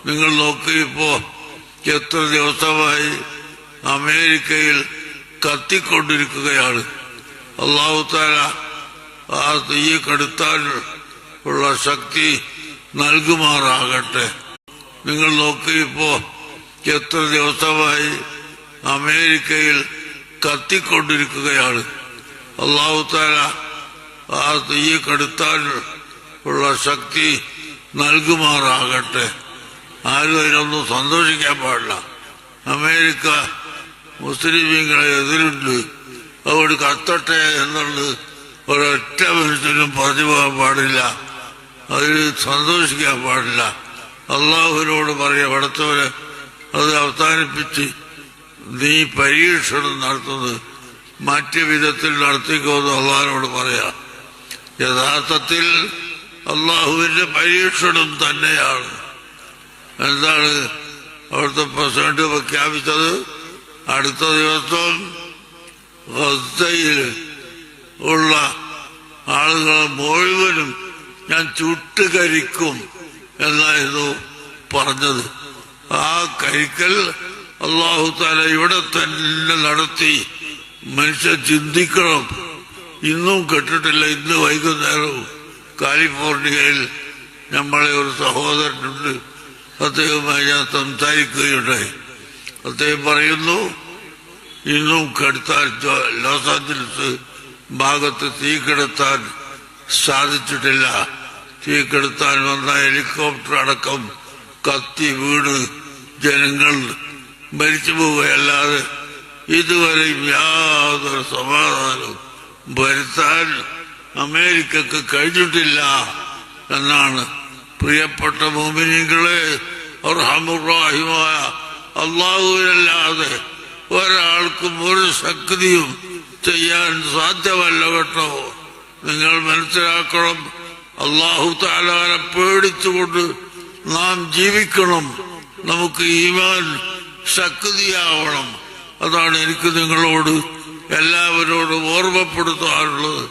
നിങ്ങൾ നോക്കിയപ്പോ എത്ര ദിവസമായി അമേരിക്കയിൽ കത്തിക്കൊണ്ടിരിക്കുകയാണ്. അല്ലാഹു തആല ആ തീ കെടുത്താൻ ഉള്ള ശക്തി നൽകുമാറാകട്ടെ. നിങ്ങൾ നോക്കിയപ്പോ എത്ര ദിവസമായി അമേരിക്കയിൽ കത്തിക്കൊണ്ടിരിക്കുകയാണ്. അല്ലാഹു തആല ആ തീ കെടുത്താൻ ഉള്ള ശക്തി നൽകുമാറാകട്ടെ. ആരും അതിനൊന്നും സന്തോഷിക്കാൻ പാടില്ല. അമേരിക്ക മുസ്ലിമീങ്ങളെ എതിരുണ്ട്, അവിടെ കത്തട്ടെ എന്നുള്ളത് ഒരൊറ്റ മനുഷ്യനും പറഞ്ഞു പോകാൻ പാടില്ല. അതിൽ സന്തോഷിക്കാൻ പാടില്ല. അള്ളാഹുവിനോട് പറയാ, പടച്ചവനെ അത് അവസാനിപ്പിച്ച് നീ പരീക്ഷണം നടത്തുന്നത് മറ്റു വിധത്തിൽ നടത്തിക്കോന്ന് അള്ളാഹിനോട് പറയാ. യഥാർത്ഥത്തിൽ അള്ളാഹുവിന്റെ പരീക്ഷണം തന്നെയാണ്. എന്താണ് അവിടുത്തെ പ്രസിഡന്റ് പ്രഖ്യാപിച്ചത്? അടുത്ത ദിവസം ഗസയിൽ ഉള്ള ആളുകളെ മുഴുവനും ഞാൻ ചുട്ടുകരിക്കും എന്നായിരുന്നു പറഞ്ഞത്. ആ കരിക്കൽ അല്ലാഹു തആല ഇവിടെ തന്നെ നടത്തി. മനുഷ്യൻ ചിന്തിക്കണം. ഇന്നും കേട്ടിട്ടില്ല. ഇന്ന് വൈകുന്നേരവും കാലിഫോർണിയയിൽ നമ്മളെ ഒരു സഹോദരനുണ്ട്, അദ്ദേഹവുമായി ഞാൻ സംസാരിക്കുകയുണ്ടായി. അദ്ദേഹം പറയുന്നു, ഇന്നും കെടുത്താൻ ലോസ് ആഞ്ചലസ് ഭാഗത്ത് തീ കെടുത്താൻ സാധിച്ചിട്ടില്ല. തീ കെടുത്താൻ വന്ന ഹെലികോപ്റ്റർ അടക്കം കത്തി വീണ് ജനങ്ങൾ മരിച്ചു പോവുകയല്ലാതെ ഇതുവരെയും യാതൊരു സമാധാനവും വരുത്താൻ അമേരിക്കക്ക് കഴിഞ്ഞിട്ടില്ല എന്നാണ്. പ്രിയപ്പെട്ട മുഅ്മിനീങ്ങളെ, അർഹമുർ-റഹീമായ അല്ലാഹുവിനല്ലാതെ ഒരാൾക്കും ഒരു ശക്തിയും ചെയ്യാൻ സാധ്യമല്ല കേട്ടോ. നിങ്ങൾ മനസ്സിലാക്കണം. അല്ലാഹു തആലയെ പേടിച്ചുകൊണ്ട് നാം ജീവിക്കണം. നമുക്ക് ഈമാൻ ശക്തിയാവണം. അതാണ് എനിക്ക് നിങ്ങളോട് എല്ലാവരോടും ഓർമ്മപ്പെടുത്താനുള്ളത്.